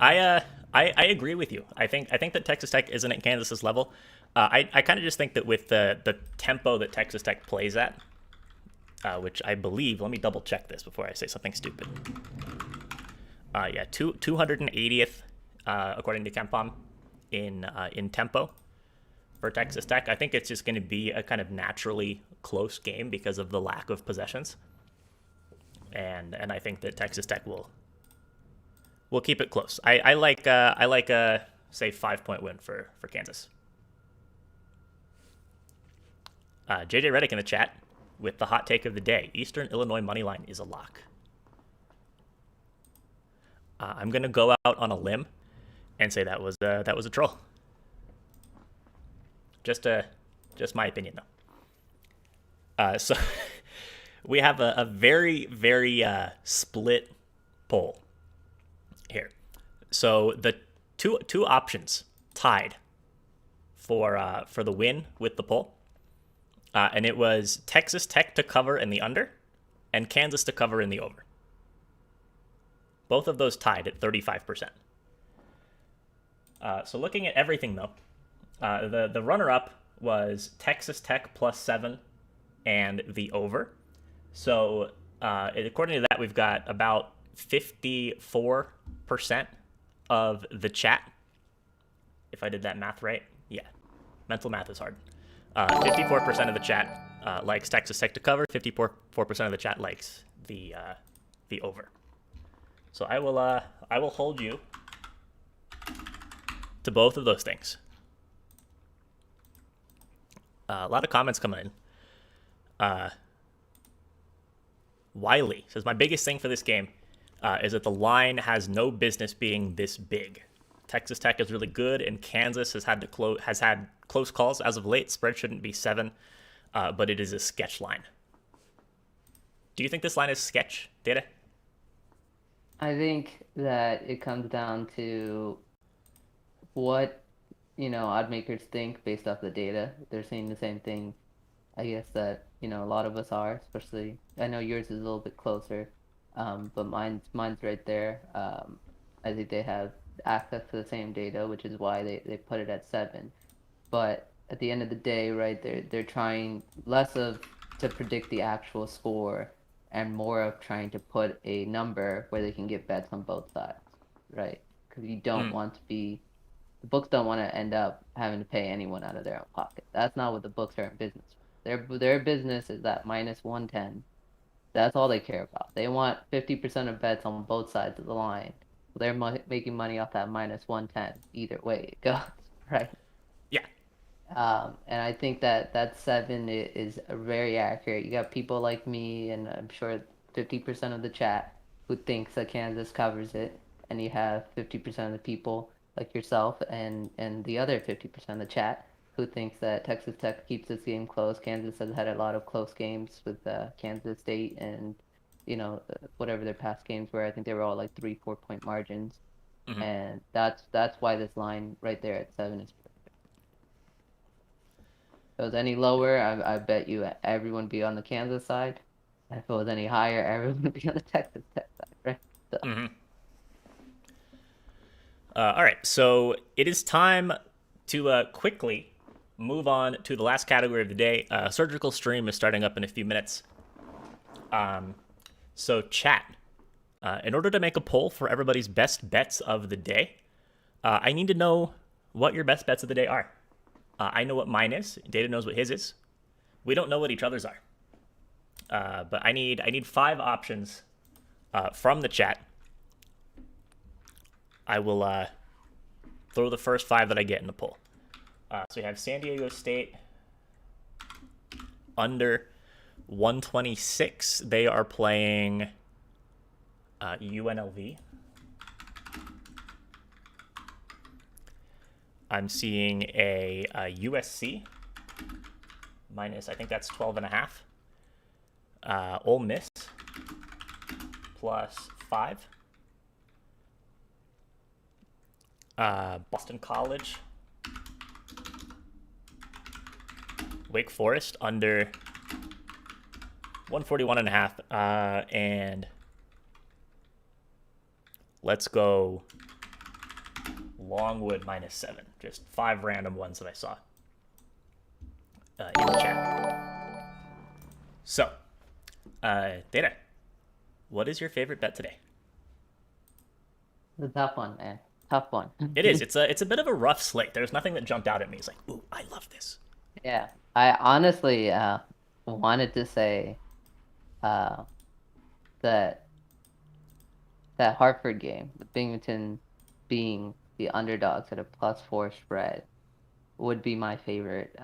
[SPEAKER 3] I agree with you. I think that Texas Tech isn't at Kansas's level. I kind of just think that with the tempo that Texas Tech plays at, which I believe, let me double check this before I say something stupid. 280th according to KenPom in tempo for Texas Tech. I think it's just going to be a kind of naturally close game because of the lack of possessions, and I think that Texas Tech will keep it close. I like a say 5-point win for Kansas. JJ Reddick in the chat with the hot take of the day: Eastern Illinois money line is a lock. I'm gonna go out on a limb and say that was a troll. Just my opinion though. So we have a very split poll here. So the two options tied for the win with the poll, and it was Texas Tech to cover in the under, and Kansas to cover in the over. Both of those tied at 35%. So looking at everything though, the runner-up was Texas Tech +7 and the over. So according to that, we've got about 54% of the chat. If I did that math right, yeah, mental math is hard. 54% of the chat likes Texas Tech to cover. 54% of the chat likes the over. So I will hold you to both of those things. A lot of comments coming in. Wiley says, my biggest thing for this game is that the line has no business being this big. Texas Tech is really good, and Kansas has had close calls as of late. Spread shouldn't be 7, but it is a sketch line. Do you think this line is sketch, Data?
[SPEAKER 4] I think that it comes down to what, odd makers think based off the data. They're saying the same thing, I guess, that, a lot of us are, especially, I know yours is a little bit closer, but mine's right there. I think they have access to the same data, which is why they put it at 7. But at the end of the day, right, they're trying less of to predict the actual score and more of trying to put a number where they can get bets on both sides, right? Because you don't want to be, the books don't want to end up having to pay anyone out of their own pocket. That's not what the books are in business for. Their business is that minus 110. That's all they care about. They want 50% of bets on both sides of the line. They're making money off that minus 110 either way it goes, right?
[SPEAKER 3] Yeah.
[SPEAKER 4] And I think that 7 is very accurate. You got people like me, and I'm sure 50% of the chat who thinks that Kansas covers it, and you have 50% of the people like yourself and the other 50% of the chat who thinks that Texas Tech keeps this game close. Kansas has had a lot of close games with Kansas State and whatever their past games were. I think they were all like 3-4 point margins, and that's why this line right there at 7 is. If it was any lower, I bet you everyone would be on the Kansas side. And if it was any higher, everyone would be on the Texas Tech side, right? So.
[SPEAKER 3] All right, so it is time to quickly move on to the last category of the day. Surgical Stream is starting up in a few minutes. So chat, in order to make a poll for everybody's best bets of the day, I need to know what your best bets of the day are. I know what mine is. Data knows what his is. We don't know what each other's are. But I need 5 options from the chat. I will throw the first 5 that I get in the poll. So we have San Diego State under 126. They are playing UNLV. I'm seeing a USC minus, I think that's 12.5. Ole Miss plus 5. Boston College. Wake Forest under 141.5. And let's go Longwood minus 7. Just 5 random ones that I saw in the chat. So, Data, what is your favorite bet today?
[SPEAKER 4] The tough one, man. Tough one.
[SPEAKER 3] It is. It's a bit of a rough slate. There's nothing that jumped out at me. It's like, ooh, I love this.
[SPEAKER 4] Yeah, I honestly wanted to say that Hartford game, the Binghamton being the underdogs at a +4 spread, would be my favorite.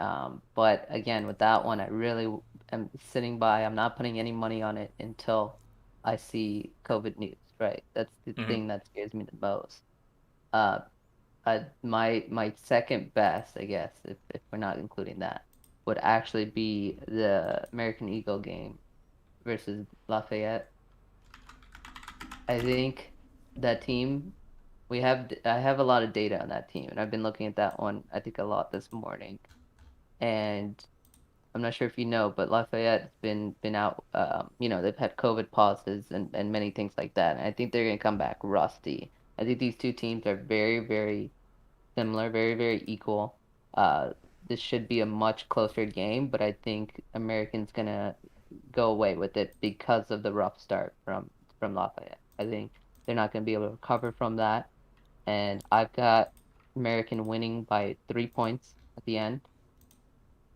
[SPEAKER 4] But again, with that one, I really am sitting by. I'm not putting any money on it until I see COVID news. Right, that's the thing that scares me the most. My second best, I guess, if we're not including that, would actually be the American Eagle game versus Lafayette. I think that team, I have a lot of data on that team, and I've been looking at that one, I think, a lot this morning. And I'm not sure if you know, but Lafayette's been out, they've had COVID pauses and many things like that. And I think they're going to come back rusty. I think these two teams are very, very similar, very, very equal. This should be a much closer game, but I think American's going to go away with it because of the rough start from Lafayette. I think they're not going to be able to recover from that. And I've got American winning by 3 points at the end.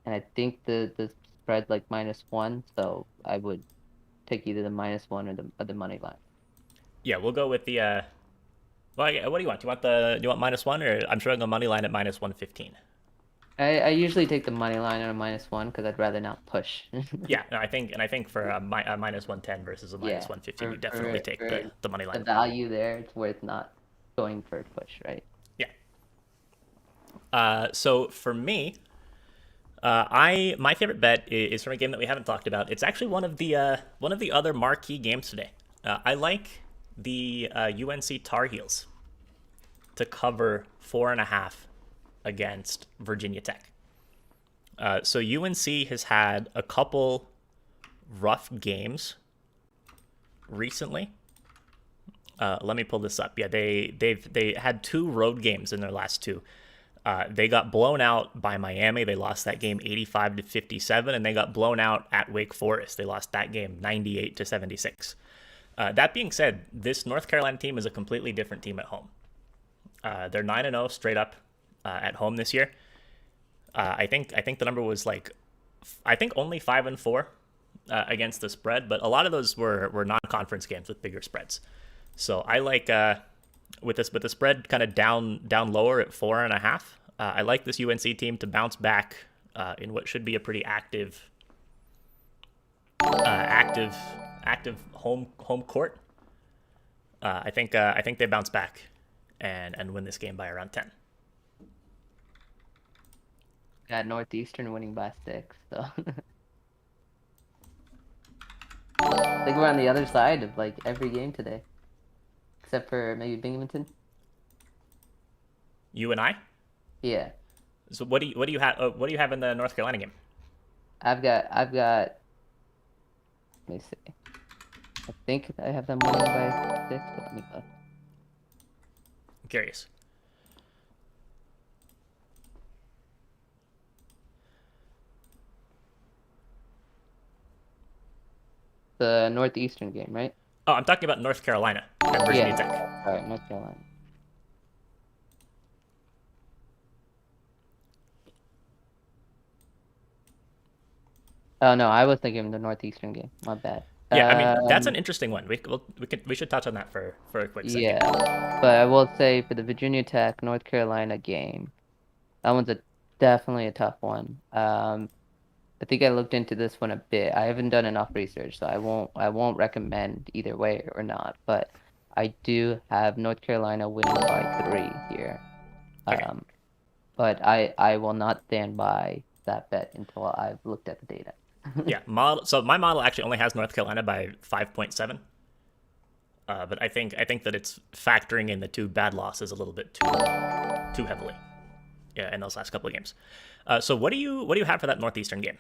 [SPEAKER 4] And I think the spread like -1, so I would take either the -1 or the money line.
[SPEAKER 3] Yeah, we'll go with the. Well, yeah, what do you want? Do you want -1, or I'm sure I'll go money line at -115.
[SPEAKER 4] I usually take the money line on a -1 because I'd rather not push.
[SPEAKER 3] Yeah, no, I think for a minus 110 versus a minus
[SPEAKER 4] Yeah,
[SPEAKER 3] 115, you
[SPEAKER 4] for
[SPEAKER 3] definitely take the money
[SPEAKER 4] the
[SPEAKER 3] line.
[SPEAKER 4] value there, it's worth not going for a push, right?
[SPEAKER 3] Yeah. So for me, my favorite bet is from a game that we haven't talked about. It's actually one of the other marquee games today. I like the UNC Tar Heels to cover 4.5 against Virginia Tech. So UNC has had a couple rough games recently. Let me pull this up. Yeah, they had 2 road games in their last 2. They got blown out by Miami. They lost that game 85-57, and they got blown out at Wake Forest. They lost that game 98-76. That being said, this North Carolina team is a completely different team at home. They're 9-0 straight up at home this year. I think the number was only 5-4 against the spread, but a lot of those were non-conference games with bigger spreads. So I like with the spread kind of down lower at 4.5. I like this UNC team to bounce back in what should be a pretty active home court. I think they bounce back and win this game by around 10.
[SPEAKER 4] Got Northeastern winning by 6, so I think we're on the other side of like every game today, except for maybe Binghamton.
[SPEAKER 3] You and I.
[SPEAKER 4] Yeah,
[SPEAKER 3] So what do you have in the North Carolina game?
[SPEAKER 4] I've got. Let me see. I think I have them winning by 6, but let me look.
[SPEAKER 3] I'm curious.
[SPEAKER 4] The Northeastern game, right?
[SPEAKER 3] Oh, I'm talking about North Carolina and Virginia
[SPEAKER 4] Yeah.
[SPEAKER 3] Tech.
[SPEAKER 4] All right, North Carolina. Oh no, I was thinking of the Northeastern game. My bad.
[SPEAKER 3] Yeah, I mean that's an interesting one. We should touch on that for a quick second.
[SPEAKER 4] Yeah, but I will say for the Virginia Tech North Carolina game, that one's definitely a tough one. I think I looked into this one a bit. I haven't done enough research, so I won't recommend either way or not. But I do have North Carolina winning by 3 here.
[SPEAKER 3] Okay.
[SPEAKER 4] But I will not stand by that bet until I've looked at the data.
[SPEAKER 3] Yeah, so my model actually only has North Carolina by 5.7. But I think that it's factoring in the 2 bad losses a little bit too heavily. Yeah, in those last couple of games. So what do you have for that Northeastern game?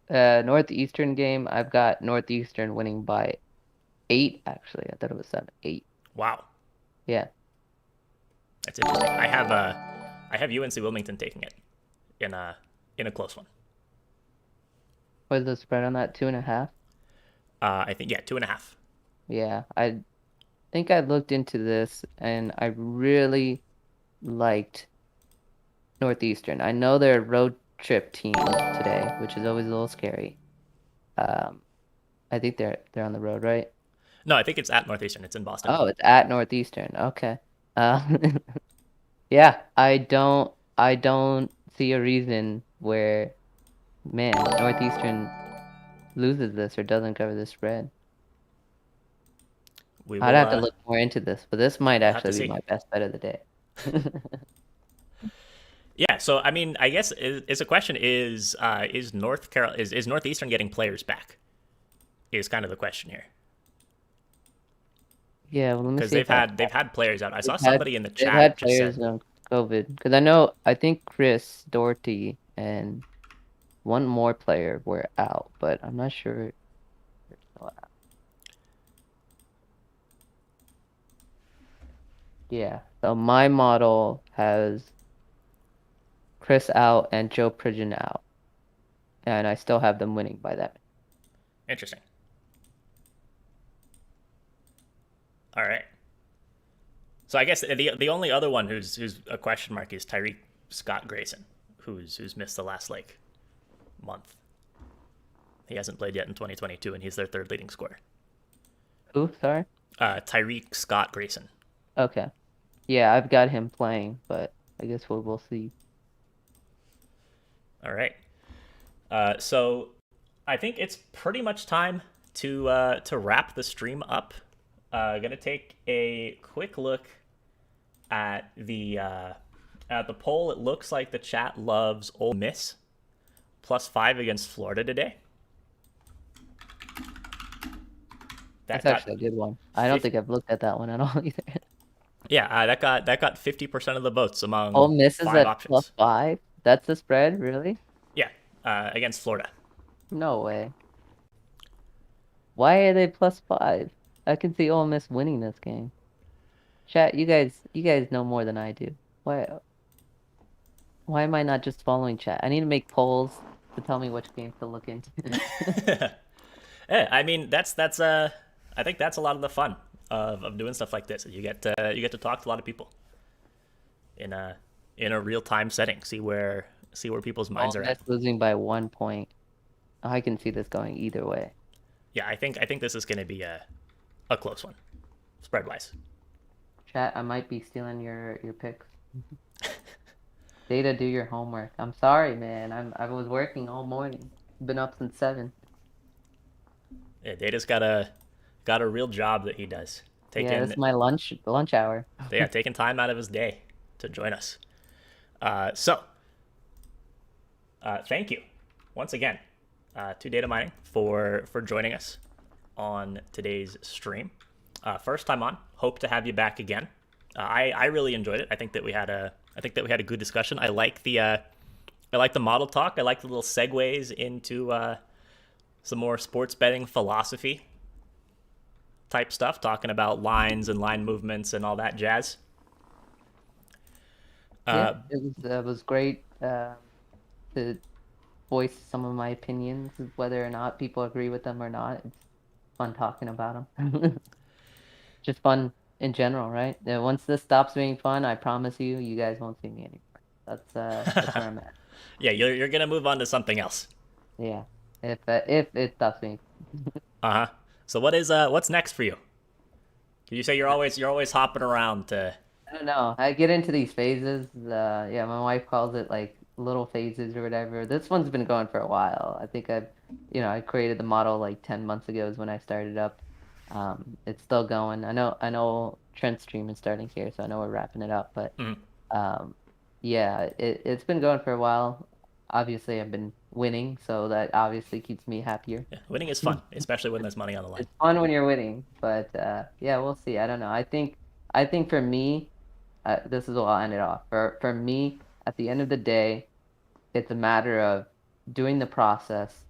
[SPEAKER 4] Northeastern game, I've got Northeastern winning by 8, actually. I thought it was 7, 8.
[SPEAKER 3] Wow,
[SPEAKER 4] Yeah.
[SPEAKER 3] that's interesting. I have UNC Wilmington taking it in a close one.
[SPEAKER 4] What's the spread on that? 2.5?
[SPEAKER 3] I think 2.5.
[SPEAKER 4] Yeah, I think I looked into this and I really liked Northeastern. I know they're a road trip team today, which is always a little scary. I think they're on the road, right?
[SPEAKER 3] No, I think it's at Northeastern. It's in Boston.
[SPEAKER 4] Oh, it's at Northeastern. Okay. Yeah, I don't see a reason where, man, Northeastern loses this or doesn't cover the spread. I'd have to look more into this, but this might
[SPEAKER 3] have to
[SPEAKER 4] actually be
[SPEAKER 3] see.
[SPEAKER 4] my best bet of the day.
[SPEAKER 3] Yeah, so I mean, I guess is a question is Northeastern getting players back? Is kind of the question here.
[SPEAKER 4] Yeah, well, let me
[SPEAKER 3] Because
[SPEAKER 4] see.
[SPEAKER 3] they've had players out. I saw
[SPEAKER 4] They've
[SPEAKER 3] somebody in the
[SPEAKER 4] they've
[SPEAKER 3] chat
[SPEAKER 4] had
[SPEAKER 3] just
[SPEAKER 4] players
[SPEAKER 3] said
[SPEAKER 4] on COVID because I think Chris Doherty and one more player were out, but I'm not sure. If they're still out. Yeah, so my model has Chris out and Joe Pridgeon out, and I still have them winning by that.
[SPEAKER 3] interesting. All right. So I guess the only other one who's a question mark is Tyreek Scott Grayson, who's missed the last month. He hasn't played yet in 2022, and he's their 3rd leading scorer.
[SPEAKER 4] Who? Sorry.
[SPEAKER 3] Tyreek Scott Grayson.
[SPEAKER 4] Okay. Yeah, I've got him playing, but I guess we'll see.
[SPEAKER 3] All right. So I think it's pretty much time to wrap the stream up. Gonna take a quick look at the poll. It looks like the chat loves Ole Miss +5 against Florida today.
[SPEAKER 4] That's actually a good one. I don't think I've looked at that one at all either.
[SPEAKER 3] Yeah, that got 50% of the votes among
[SPEAKER 4] Ole Miss is
[SPEAKER 3] 5
[SPEAKER 4] at
[SPEAKER 3] options.
[SPEAKER 4] +5. That's the spread, really?
[SPEAKER 3] Yeah, against Florida.
[SPEAKER 4] No way. Why are they +5? I can see Ole Miss winning this game. Chat, you guys know more than I do. Why am I not just following chat? I need to make polls to tell me which games to look into.
[SPEAKER 3] Yeah, I mean that's I think that's a lot of the fun of doing stuff like this. You get to talk to a lot of people in a real time setting. See where people's minds are at.
[SPEAKER 4] Losing by 1 point. I can see this going either way.
[SPEAKER 3] Yeah, I think this is going to be a close one, spread wise.
[SPEAKER 4] Chat, I might be stealing your picks. Data, do your homework. I'm sorry, man. I was working all morning. Been up since 7.
[SPEAKER 3] Yeah, Data's got a real job that he does.
[SPEAKER 4] This is my lunch hour.
[SPEAKER 3] Yeah, taking time out of his day to join us. Thank you once again to Data Mining for joining us on today's stream. First time on. Hope to have you back again. I really enjoyed it. I think that we had a good discussion. I like the model talk. I like the little segues into some more sports betting philosophy type stuff, talking about lines and line movements and all that jazz.
[SPEAKER 4] It was great to voice some of my opinions, whether or not people agree with them or not. It's fun talking about them. Just fun in general, right? Once this stops being fun, I promise you guys won't see me anymore. That's where I'm at.
[SPEAKER 3] Yeah, you're gonna move on to something else.
[SPEAKER 4] Yeah, if it stops being.
[SPEAKER 3] So what's next for you? Can you say you're always hopping around to?
[SPEAKER 4] I don't know. I get into these phases. My wife calls it like little phases or whatever. This one's been going for a while. I think I created the model like 10 months ago is when I started up. It's still going. I know Trent's stream is starting here, so I know we're wrapping it up. But it's been going for a while. Obviously, I've been winning, so that obviously keeps me happier.
[SPEAKER 3] Yeah, winning is fun, especially when there's money on the line.
[SPEAKER 4] It's fun when you're winning, but we'll see. I don't know. I think for me, this is what I'll end it off. For me, at the end of the day, it's a matter of doing the process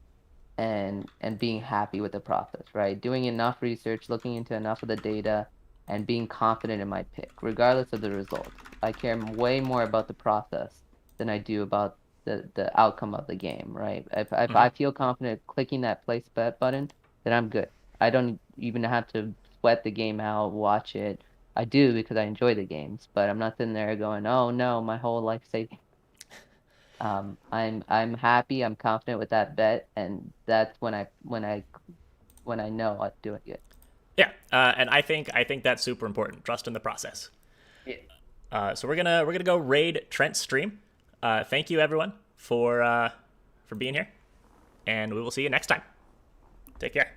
[SPEAKER 4] and being happy with the process, right? Doing enough research, looking into enough of the data, and being confident in my pick, regardless of the results. I care way more about the process than I do about the outcome of the game, right? If I feel confident clicking that place bet button, then I'm good. I don't even have to sweat the game out, watch it. I do because I enjoy the games, but I'm not sitting there going, "Oh no, my whole life's saving." I'm happy. I'm confident with that bet, and that's when I know I'm doing good.
[SPEAKER 3] Yeah, and I think that's super important. Trust in the process.
[SPEAKER 4] Yeah.
[SPEAKER 3] So we're gonna go raid Trent's stream. Thank you everyone for being here, and we will see you next time. Take care.